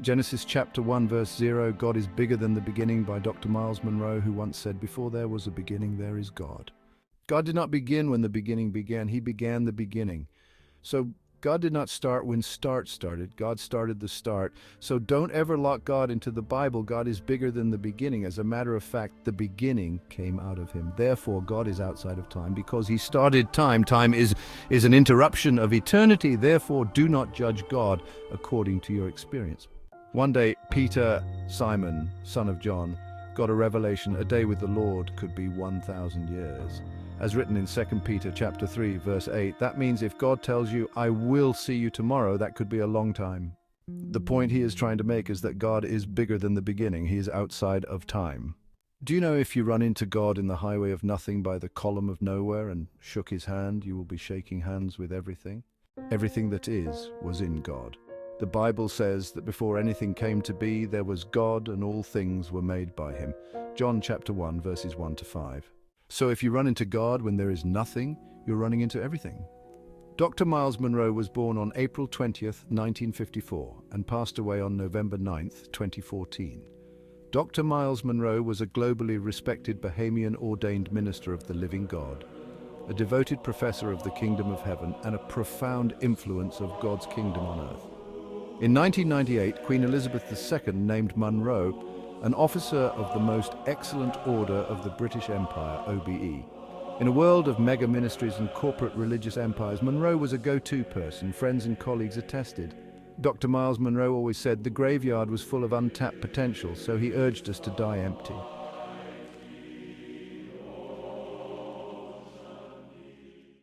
Genesis chapter 1 verse 0, God is bigger than the beginning, by Dr. Myles Munroe, who once said, "Before there was a beginning, there is God." God did not begin when the beginning began. He began the beginning. So God did not start when start started. God started the start. So don't ever lock God into the Bible. God is bigger than the beginning. As a matter of fact, the beginning came out of him. Therefore, God is outside of time because he started time. Time is an interruption of eternity. Therefore, do not judge God according to your experience. One day, Peter, Simon, son of John, got a revelation. A day with the Lord could be 1,000 years. As written in 2 Peter chapter 3, verse 8, that means if God tells you, "I will see you tomorrow," that could be a long time. The point he is trying to make is that God is bigger than the beginning. He is outside of time. Do you know if you run into God in the highway of nothing by the column of nowhere and shook his hand, you will be shaking hands with everything? Everything that is was in God. The Bible says that before anything came to be, there was God, and all things were made by him. John chapter 1, verses 1 to 5. So if you run into God when there is nothing, you're running into everything. Dr. Myles Munroe was born on April 20th, 1954, and passed away on November 9th, 2014. Dr. Myles Munroe was a globally respected Bahamian ordained minister of the living God, a devoted professor of the kingdom of heaven, and a profound influence of God's kingdom on earth. In 1998, Queen Elizabeth II named Munroe an Officer of the Most Excellent Order of the British Empire, OBE. In a world of mega ministries and corporate religious empires, Munroe was a go-to person. Friends and colleagues attested. Dr. Myles Munroe always said the graveyard was full of untapped potential, so he urged us to die empty.